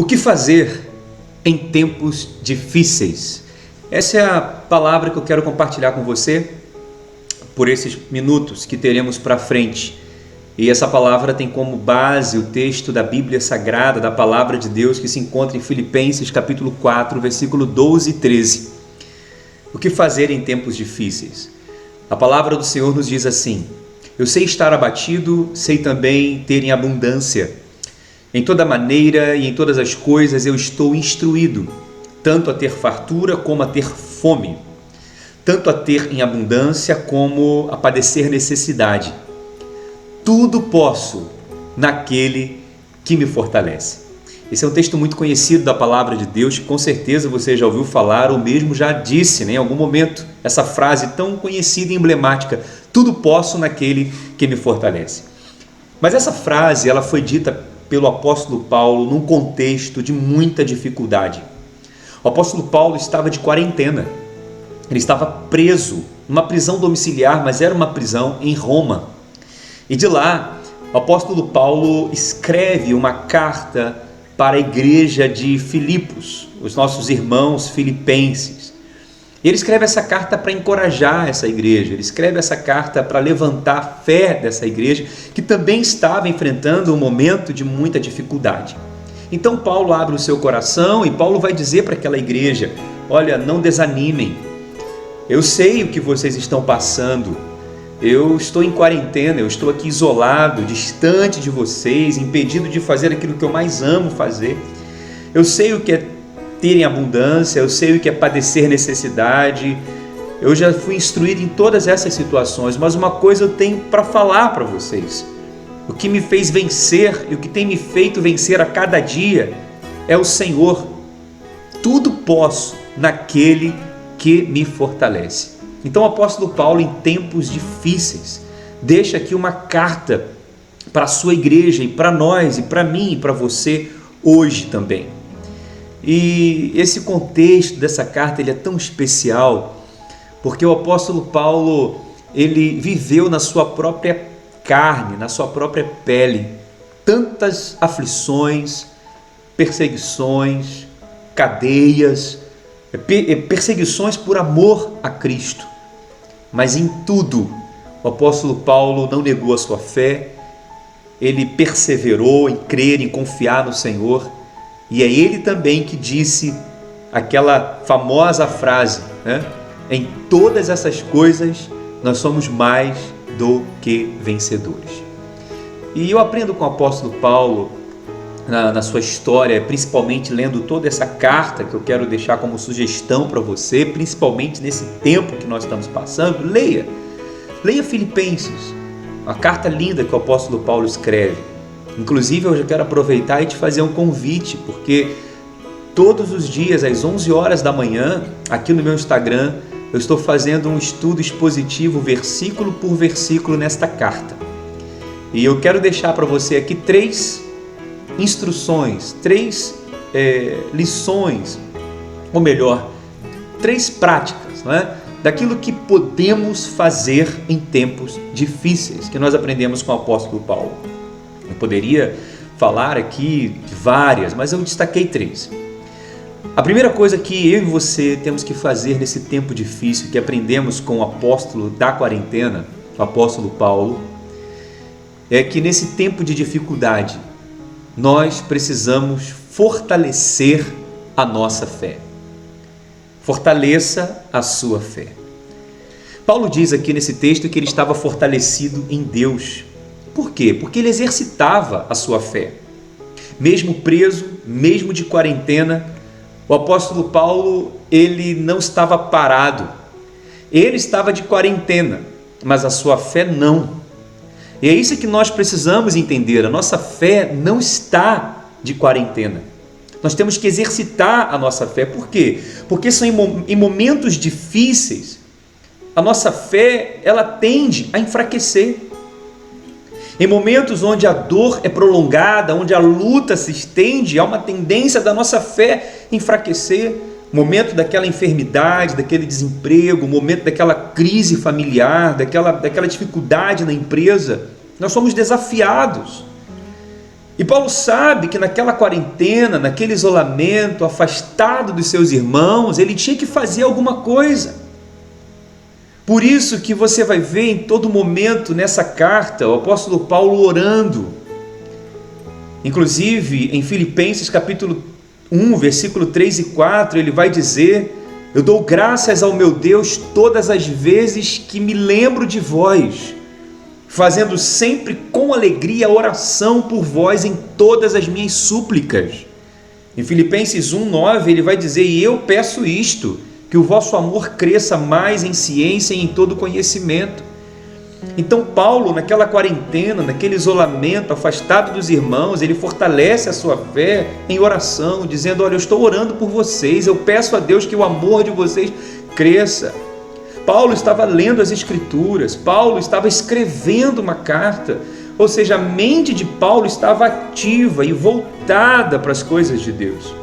O que fazer em tempos difíceis? Essa é a palavra que eu quero compartilhar com você por esses minutos que teremos para frente. E essa palavra tem como base o texto da Bíblia Sagrada, da Palavra de Deus, que se encontra em Filipenses capítulo 4, versículo 12 e 13. O que fazer em tempos difíceis? A palavra do Senhor nos diz assim: eu sei estar abatido, sei também ter em abundância. Em toda maneira e em todas as coisas eu estou instruído, tanto a ter fartura como a ter fome, tanto a ter em abundância como a padecer necessidade. Tudo posso naquele que me fortalece. Esse é um texto muito conhecido da palavra de Deus, que com certeza você já ouviu falar ou mesmo já disse, em algum momento, essa frase tão conhecida e emblemática: tudo posso naquele que me fortalece. Mas essa frase ela foi dita pelo apóstolo Paulo num contexto de muita dificuldade. O apóstolo Paulo estava de quarentena, ele estava preso numa prisão domiciliar, mas era uma prisão em Roma. E de lá, o apóstolo Paulo escreve uma carta para a igreja de Filipos, os nossos irmãos filipenses. E ele escreve essa carta para encorajar essa igreja, ele escreve essa carta para levantar a fé dessa igreja, que também estava enfrentando um momento de muita dificuldade. Então Paulo abre o seu coração e Paulo vai dizer para aquela igreja: olha, não desanimem, eu sei o que vocês estão passando, eu estou em quarentena, eu estou aqui isolado, distante de vocês, impedido de fazer aquilo que eu mais amo fazer. Eu sei o que é ter em abundância, eu sei o que é padecer necessidade, eu já fui instruído em todas essas situações, mas uma coisa eu tenho para falar para vocês: o que me fez vencer e o que tem me feito vencer a cada dia é o Senhor. Tudo posso naquele que me fortalece. Então o apóstolo Paulo, em tempos difíceis, deixa aqui uma carta para a sua igreja e para nós, e para mim e para você hoje também. E esse contexto dessa carta ele é tão especial, porque o apóstolo Paulo ele viveu na sua própria carne, na sua própria pele, tantas aflições, perseguições, cadeias, perseguições por amor a Cristo. Mas em tudo, o apóstolo Paulo não negou a sua fé, ele perseverou em crer, em confiar no Senhor. E é ele também que disse aquela famosa frase, em todas essas coisas nós somos mais do que vencedores. E eu aprendo com o apóstolo Paulo na sua história, principalmente lendo toda essa carta que eu quero deixar como sugestão para você, principalmente nesse tempo que nós estamos passando. Leia Filipenses, uma carta linda que o apóstolo Paulo escreve. Inclusive eu já quero aproveitar e te fazer um convite, porque todos os dias às 11 horas da manhã, aqui no meu Instagram, eu estou fazendo um estudo expositivo versículo por versículo nesta carta. E eu quero deixar para você aqui 3 instruções, 3 lições, ou melhor, 3 práticas, daquilo que podemos fazer em tempos difíceis, que nós aprendemos com o apóstolo Paulo. Eu poderia falar aqui de várias, mas eu destaquei 3. A primeira coisa que eu e você temos que fazer nesse tempo difícil, que aprendemos com o apóstolo da quarentena, o apóstolo Paulo, é que nesse tempo de dificuldade, nós precisamos fortalecer a nossa fé. Fortaleça a sua fé. Paulo diz aqui nesse texto que ele estava fortalecido em Deus. Por quê? Porque ele exercitava a sua fé. Mesmo preso, mesmo de quarentena, o apóstolo Paulo, ele não estava parado. Ele estava de quarentena, mas a sua fé não. E é isso que nós precisamos entender. A nossa fé não está de quarentena. Nós temos que exercitar a nossa fé. Por quê? Porque são em momentos difíceis, a nossa fé ela tende a enfraquecer. Em momentos onde a dor é prolongada, onde a luta se estende, há uma tendência da nossa fé enfraquecer. Momento daquela enfermidade, daquele desemprego, momento daquela crise familiar, daquela dificuldade na empresa, nós somos desafiados. E Paulo sabe que naquela quarentena, naquele isolamento, afastado dos seus irmãos, ele tinha que fazer alguma coisa. Por isso que você vai ver em todo momento nessa carta o apóstolo Paulo orando. Inclusive em Filipenses capítulo 1, versículo 3 e 4, ele vai dizer: eu dou graças ao meu Deus todas as vezes que me lembro de vós, fazendo sempre com alegria oração por vós em todas as minhas súplicas. Em Filipenses 1, 9, ele vai dizer: e eu peço isto, que o vosso amor cresça mais em ciência e em todo conhecimento. Então Paulo, naquela quarentena, naquele isolamento, afastado dos irmãos, ele fortalece a sua fé em oração, dizendo: olha, eu estou orando por vocês, eu peço a Deus que o amor de vocês cresça. Paulo estava lendo as Escrituras, Paulo estava escrevendo uma carta, ou seja, a mente de Paulo estava ativa e voltada para as coisas de Deus.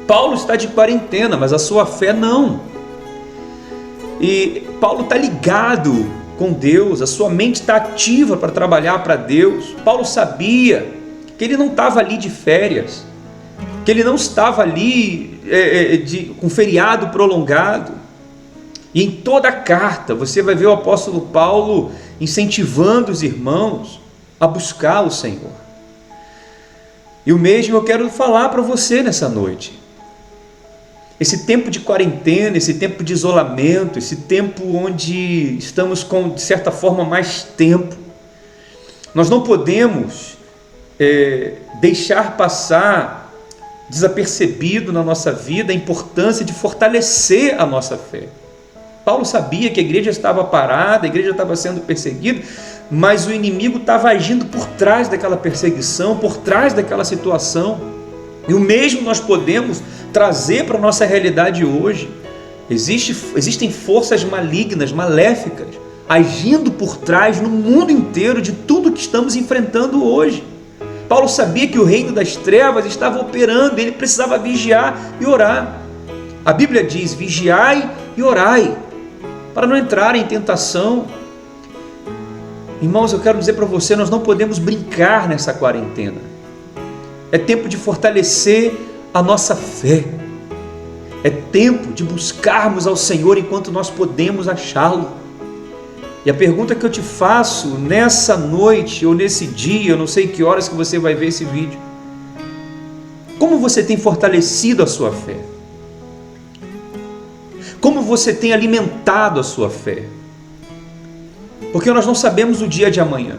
Paulo está de quarentena, mas a sua fé não. E Paulo está ligado com Deus, a sua mente está ativa para trabalhar para Deus. Paulo sabia que ele não estava ali de férias, que ele não estava ali com feriado prolongado. E em toda a carta você vai ver o apóstolo Paulo incentivando os irmãos a buscar o Senhor. E o mesmo eu quero falar para você nessa noite. Esse tempo de quarentena, esse tempo de isolamento, esse tempo onde estamos com, de certa forma, mais tempo, nós não podemos deixar passar desapercebido na nossa vida a importância de fortalecer a nossa fé. Paulo sabia que a igreja estava parada, a igreja estava sendo perseguida, mas o inimigo estava agindo por trás daquela perseguição, por trás daquela situação. E o mesmo nós podemos trazer para a nossa realidade hoje. Existem forças malignas, maléficas, agindo por trás no mundo inteiro de tudo que estamos enfrentando hoje. Paulo sabia que o reino das trevas estava operando, ele precisava vigiar e orar. A Bíblia diz: vigiai e orai, para não entrar em tentação. Irmãos, eu quero dizer para você, nós não podemos brincar nessa quarentena. É tempo de fortalecer a nossa fé. É tempo de buscarmos ao Senhor enquanto nós podemos achá-lo. E a pergunta que eu te faço nessa noite ou nesse dia, eu não sei que horas que você vai ver esse vídeo: como você tem fortalecido a sua fé? Como você tem alimentado a sua fé? Porque nós não sabemos o dia de amanhã.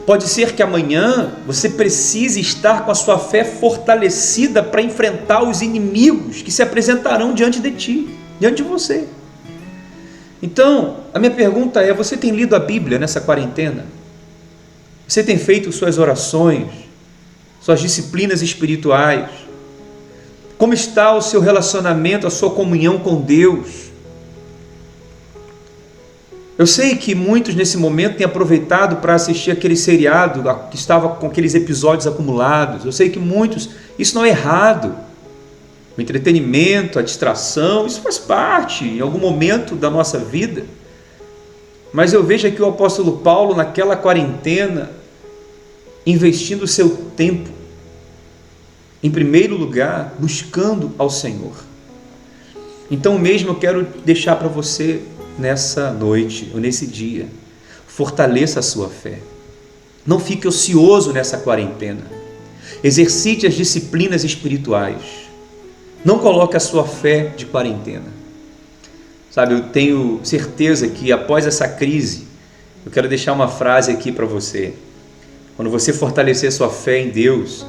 Pode ser que amanhã você precise estar com a sua fé fortalecida para enfrentar os inimigos que se apresentarão diante de ti, diante de você. Então, a minha pergunta é: você tem lido a Bíblia nessa quarentena? Você tem feito suas orações, suas disciplinas espirituais? Como está o seu relacionamento, a sua comunhão com Deus? Eu sei que muitos nesse momento têm aproveitado para assistir aquele seriado que estava com aqueles episódios acumulados. Eu sei que muitos, isso não é errado. O entretenimento, a distração, isso faz parte em algum momento da nossa vida. Mas eu vejo aqui o apóstolo Paulo naquela quarentena, investindo o seu tempo, em primeiro lugar, buscando ao Senhor. Então mesmo eu quero deixar para você nessa noite ou nesse dia: fortaleça a sua fé. Não fique ocioso nessa quarentena. Exercite as disciplinas espirituais. Não coloque a sua fé de quarentena. Sabe, eu tenho certeza que após essa crise, eu quero deixar uma frase aqui para você: quando você fortalecer sua fé em Deus,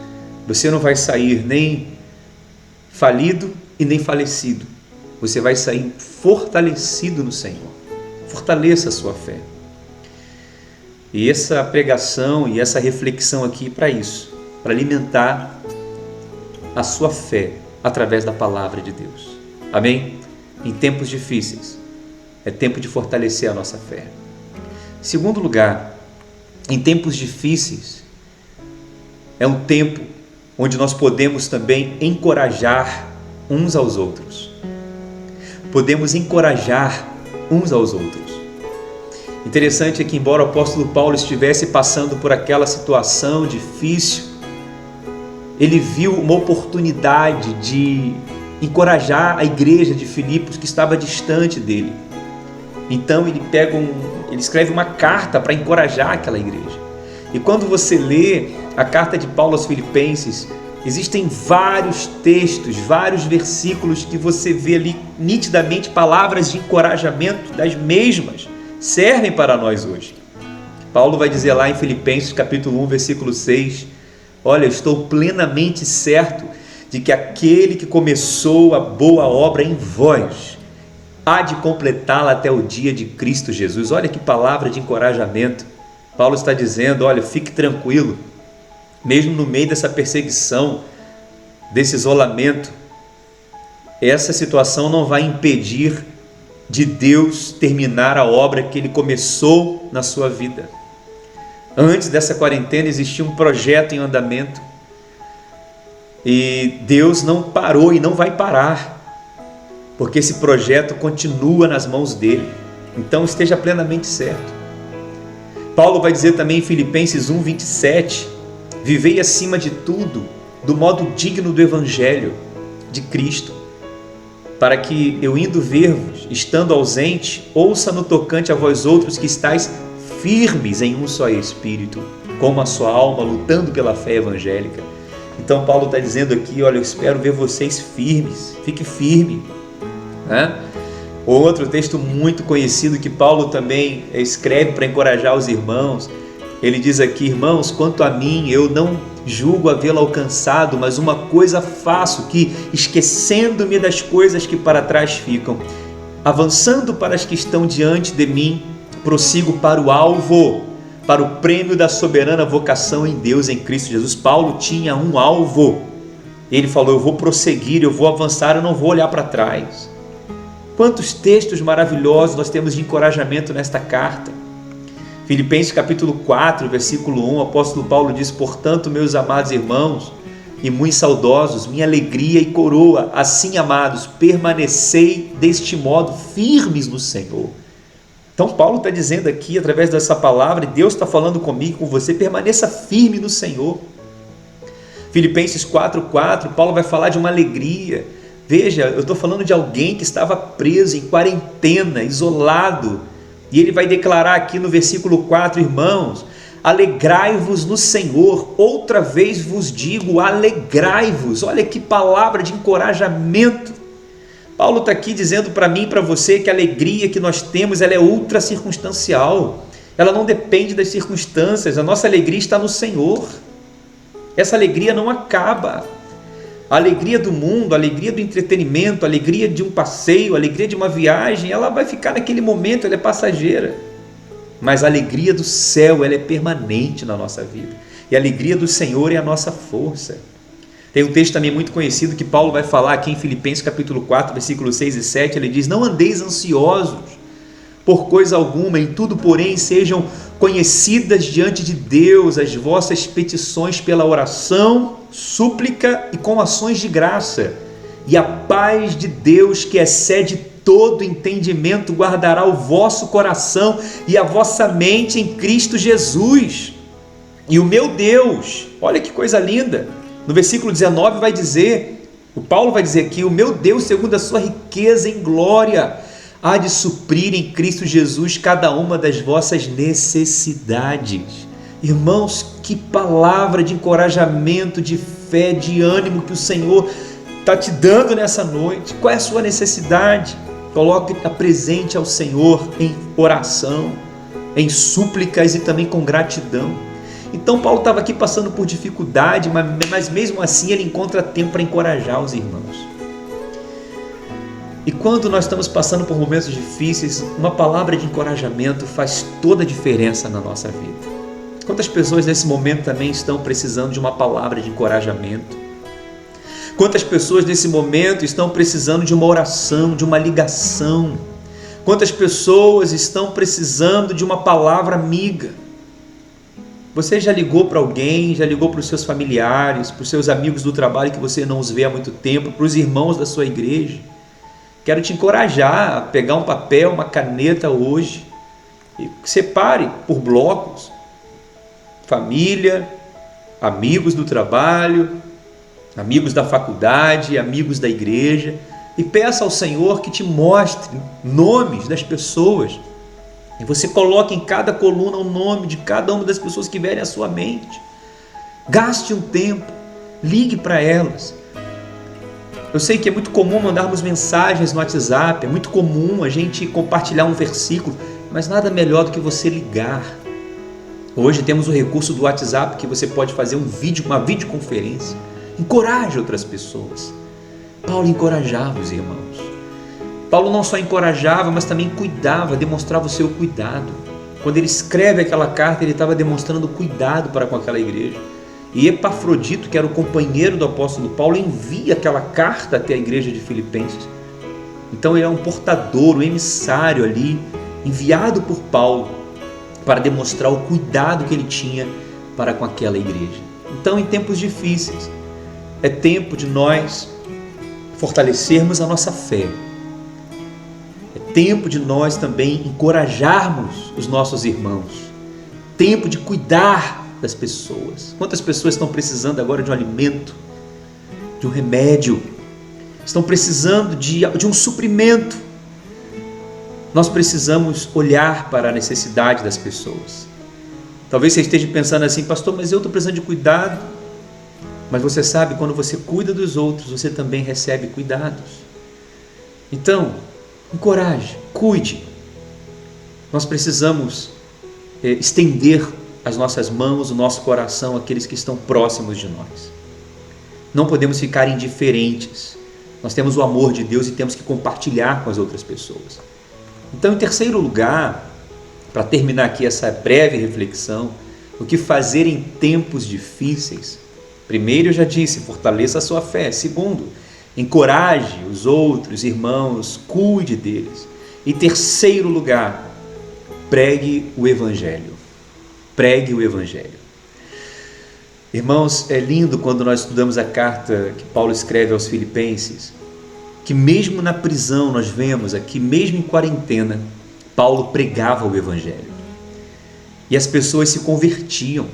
você não vai sair nem falido e nem falecido. Você vai sair fortalecido no Senhor. Fortaleça a sua fé. E essa pregação e essa reflexão aqui para isso, para alimentar a sua fé através da palavra de Deus. Amém? Em tempos difíceis, é tempo de fortalecer a nossa fé. Segundo lugar, em tempos difíceis, é um tempo onde nós podemos também encorajar uns aos outros. Podemos encorajar uns aos outros. Interessante é que, embora o apóstolo Paulo estivesse passando por aquela situação difícil, ele viu uma oportunidade de encorajar a igreja de Filipos que estava distante dele. Então ele escreve uma carta para encorajar aquela igreja. E quando você lê a carta de Paulo aos Filipenses, existem vários textos, vários versículos que você vê ali nitidamente palavras de encorajamento das mesmas, servem para nós hoje. Paulo vai dizer lá em Filipenses capítulo 1, versículo 6, olha, estou plenamente certo de que aquele que começou a boa obra em vós há de completá-la até o dia de Cristo Jesus. Olha que palavra de encorajamento. Paulo está dizendo, olha, fique tranquilo, mesmo no meio dessa perseguição, desse isolamento, essa situação não vai impedir de Deus terminar a obra que Ele começou na sua vida. Antes dessa quarentena existia um projeto em andamento e Deus não parou e não vai parar, porque esse projeto continua nas mãos dele. Então esteja plenamente certo. Paulo vai dizer também em Filipenses 1, 27, vivei acima de tudo do modo digno do Evangelho de Cristo, para que eu indo ver-vos, estando ausente, ouça no tocante a vós outros que estáis firmes em um só Espírito, como a sua alma, lutando pela fé evangélica. Então Paulo está dizendo aqui, olha, eu espero ver vocês firmes, fique firme, né? Outro texto muito conhecido que Paulo também escreve para encorajar os irmãos, ele diz aqui, irmãos, quanto a mim, eu não julgo havê-lo alcançado, mas uma coisa faço, que esquecendo-me das coisas que para trás ficam, avançando para as que estão diante de mim, prossigo para o alvo, para o prêmio da soberana vocação em Deus, em Cristo Jesus. Paulo tinha um alvo, ele falou, eu vou prosseguir, eu vou avançar, eu não vou olhar para trás. Quantos textos maravilhosos nós temos de encorajamento nesta carta. Filipenses capítulo 4, versículo 1, o apóstolo Paulo diz, portanto, meus amados irmãos e muito saudosos, minha alegria e coroa, assim, amados, permanecei deste modo firmes no Senhor. Então Paulo está dizendo aqui, através dessa palavra, Deus está falando comigo, com você, permaneça firme no Senhor. Filipenses 4:4, Paulo vai falar de uma alegria. Veja, eu estou falando de alguém que estava preso em quarentena, isolado, e ele vai declarar aqui no versículo 4, irmãos, alegrai-vos no Senhor, outra vez vos digo, alegrai-vos. Olha que palavra de encorajamento. Paulo está aqui dizendo para mim e para você que a alegria que nós temos, ela é ultra circunstancial, ela não depende das circunstâncias, a nossa alegria está no Senhor, essa alegria não acaba. A alegria do mundo, a alegria do entretenimento, a alegria de um passeio, a alegria de uma viagem, ela vai ficar naquele momento, ela é passageira. Mas a alegria do céu, ela é permanente na nossa vida. E a alegria do Senhor é a nossa força. Tem um texto também muito conhecido que Paulo vai falar aqui em Filipenses capítulo 4, versículos 6 e 7, ele diz, não andeis ansiosos por coisa alguma, em tudo, porém, sejam conhecidas diante de Deus as vossas petições pela oração, súplica e com ações de graça, e a paz de Deus, que excede todo entendimento, guardará o vosso coração e a vossa mente em Cristo Jesus. E o meu Deus, olha que coisa linda, no versículo 19 vai dizer, o Paulo vai dizer aqui, o meu Deus, segundo a sua riqueza em glória, há de suprir em Cristo Jesus cada uma das vossas necessidades. Irmãos, que palavra de encorajamento, de fé, de ânimo que o Senhor está te dando nessa noite. Qual é a sua necessidade? Coloque-a presente ao Senhor em oração, em súplicas e também com gratidão. Então Paulo estava aqui passando por dificuldade, mas mesmo assim ele encontra tempo para encorajar os irmãos. E quando nós estamos passando por momentos difíceis, uma palavra de encorajamento faz toda a diferença na nossa vida. Quantas pessoas nesse momento também estão precisando de uma palavra de encorajamento? Quantas pessoas nesse momento estão precisando de uma oração, de uma ligação? Quantas pessoas estão precisando de uma palavra amiga? Você já ligou para alguém, já ligou para os seus familiares, para os seus amigos do trabalho que você não os vê há muito tempo, para os irmãos da sua igreja? Quero te encorajar a pegar um papel, uma caneta hoje E separe por blocos: família, amigos do trabalho, amigos da faculdade, amigos da igreja, e peça ao Senhor que te mostre nomes das pessoas. E você coloque em cada coluna o nome de cada uma das pessoas que vierem à sua mente. Gaste um tempo, ligue para elas. Eu sei que é muito comum mandarmos mensagens no WhatsApp, é muito comum a gente compartilhar um versículo, mas nada melhor do que você ligar. Hoje temos o recurso do WhatsApp, que você pode fazer uma videoconferência. Encoraje outras pessoas. Paulo encorajava os irmãos. Paulo não só encorajava, mas também cuidava, demonstrava o seu cuidado. Quando ele escreve aquela carta, ele estava demonstrando cuidado para com aquela igreja. E Epafrodito, que era o companheiro do apóstolo Paulo, envia aquela carta até a igreja de Filipenses. Então ele é um portador, um emissário ali, enviado por Paulo para demonstrar o cuidado que ele tinha para com aquela igreja. Então, em tempos difíceis, é tempo de nós fortalecermos a nossa fé. É tempo de nós também encorajarmos os nossos irmãos. Tempo de cuidar das pessoas. Quantas pessoas estão precisando agora de um alimento, de um remédio, estão precisando de um suprimento. Nós precisamos olhar para a necessidade das pessoas. Talvez você esteja pensando assim: pastor, mas eu estou precisando de cuidado. Mas você sabe, quando você cuida dos outros, você também recebe cuidados. Então, encoraje, cuide. Nós precisamos estender as nossas mãos, o nosso coração àqueles que estão próximos de nós. Não podemos ficar indiferentes. Nós temos o amor de Deus e temos que compartilhar com as outras pessoas. Então, em terceiro lugar, para terminar aqui essa breve reflexão, o que fazer em tempos difíceis? Primeiro, eu já disse, fortaleça a sua fé. Segundo, encoraje os outros irmãos, cuide deles. E terceiro lugar, pregue o Evangelho. Pregue o Evangelho. Irmãos, é lindo quando nós estudamos a carta que Paulo escreve aos Filipenses, que mesmo na prisão nós vemos aqui, mesmo em quarentena, Paulo pregava o Evangelho. E as pessoas se convertiam.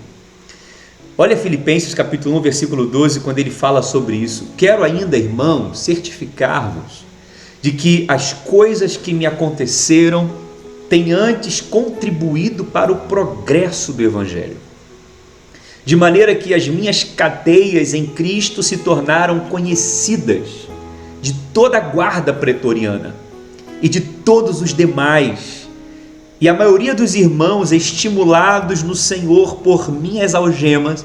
Olha Filipenses capítulo 1, versículo 12, quando ele fala sobre isso. Quero ainda, irmãos, certificar-vos de que as coisas que me aconteceram têm antes contribuído para o progresso do Evangelho. De maneira que as minhas cadeias em Cristo se tornaram conhecidas de toda a guarda pretoriana e de todos os demais. E a maioria dos irmãos, estimulados no Senhor por minhas algemas,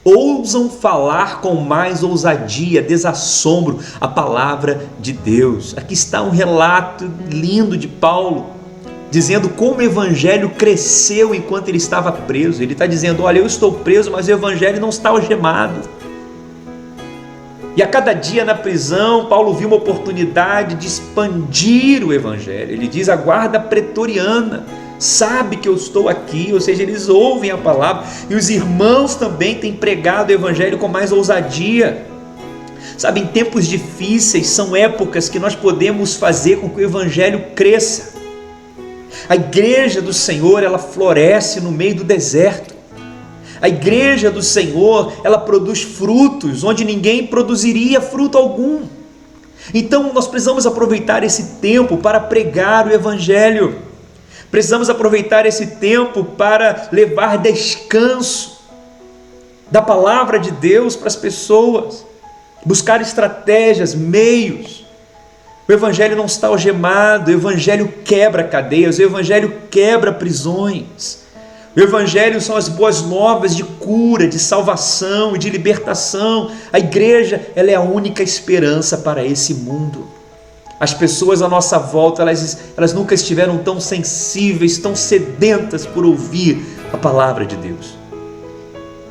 ousam falar com mais ousadia, desassombro, a palavra de Deus. Aqui está um relato lindo de Paulo, dizendo como o Evangelho cresceu enquanto ele estava preso. Ele está dizendo: olha, eu estou preso, mas o Evangelho não está algemado. E a cada dia na prisão, Paulo viu uma oportunidade de expandir o Evangelho. Ele diz: a guarda pretoriana sabe que eu estou aqui, ou seja, eles ouvem a palavra, e os irmãos também têm pregado o Evangelho com mais ousadia. Sabe, em tempos difíceis são épocas que nós podemos fazer com que o Evangelho cresça. A igreja do Senhor, ela floresce no meio do deserto. A igreja do Senhor, ela produz frutos onde ninguém produziria fruto algum. Então nós precisamos aproveitar esse tempo para pregar o Evangelho. Precisamos aproveitar esse tempo para levar descanso da palavra de Deus para as pessoas. Buscar estratégias, meios. O Evangelho não está algemado, o Evangelho quebra cadeias, o Evangelho quebra prisões. O Evangelho são as boas novas de cura, de salvação e de libertação. A igreja, ela é a única esperança para esse mundo. As pessoas à nossa volta, elas nunca estiveram tão sensíveis, tão sedentas por ouvir a palavra de Deus.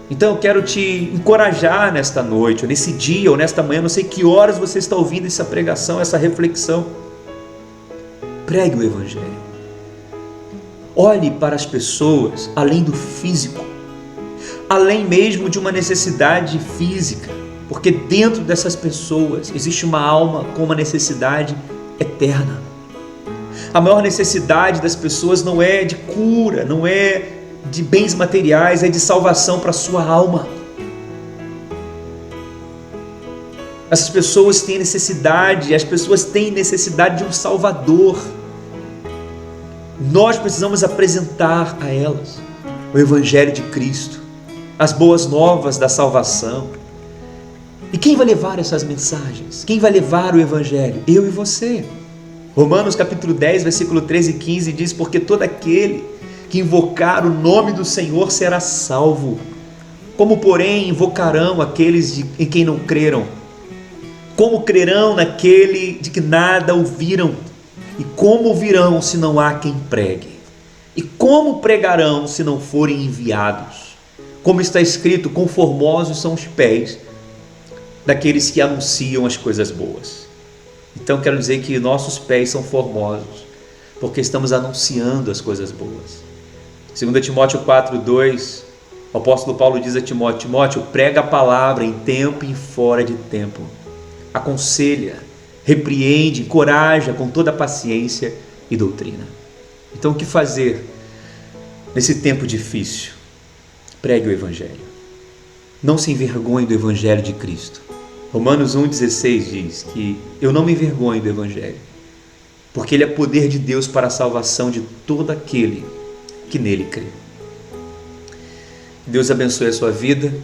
Então eu quero te encorajar nesta noite, ou nesse dia, ou nesta manhã, não sei que horas você está ouvindo essa pregação, essa reflexão. Pregue o Evangelho. Olhe para as pessoas além do físico, além mesmo de uma necessidade física, porque dentro dessas pessoas existe uma alma com uma necessidade eterna. A maior necessidade das pessoas não é de cura, não é de bens materiais, é de salvação para a sua alma. As pessoas têm necessidade de um Salvador. Nós precisamos apresentar a elas o Evangelho de Cristo, as boas novas da salvação. E quem vai levar essas mensagens? Quem vai levar o Evangelho? Eu e você. Romanos capítulo 10, versículo 13 e 15 diz: porque todo aquele que invocar o nome do Senhor será salvo. Como, porém, invocarão aqueles em quem não creram? Como crerão naquele de que nada ouviram? E como ouvirão se não há quem pregue? E como pregarão se não forem enviados? Como está escrito, quão formosos são os pés daqueles que anunciam as coisas boas. Então quero dizer que nossos pés são formosos, porque estamos anunciando as coisas boas. 2 Timóteo 4:2, o apóstolo Paulo diz a Timóteo: Timóteo, prega a palavra em tempo e fora de tempo. Aconselha, repreende, encoraja com toda a paciência e doutrina. Então o que fazer nesse tempo difícil? Pregue o Evangelho. Não se envergonhe do Evangelho de Cristo. Romanos 1,16 diz que eu não me envergonho do Evangelho, porque ele é poder de Deus para a salvação de todo aquele que nele crê. Deus abençoe a sua vida,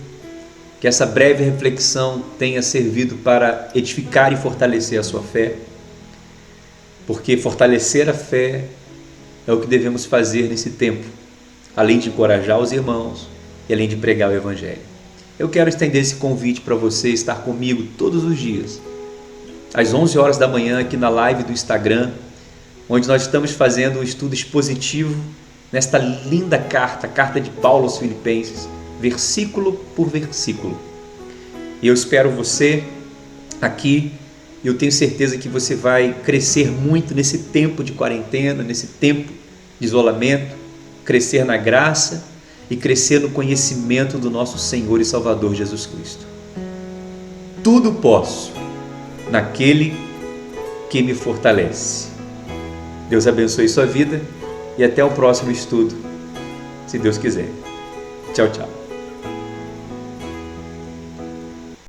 que essa breve reflexão tenha servido para edificar e fortalecer a sua fé, porque fortalecer a fé é o que devemos fazer nesse tempo, além de encorajar os irmãos e além de pregar o Evangelho. Eu quero estender esse convite para você estar comigo todos os dias, às 11 horas da manhã, aqui na live do Instagram, onde nós estamos fazendo um estudo expositivo nesta linda carta de Paulo aos Filipenses, versículo por versículo. E eu espero você aqui, e eu tenho certeza que você vai crescer muito nesse tempo de quarentena, nesse tempo de isolamento, crescer na graça e crescer no conhecimento do nosso Senhor e Salvador Jesus Cristo. Tudo posso naquele que me fortalece. Deus abençoe sua vida e até o próximo estudo, se Deus quiser. Tchau, tchau.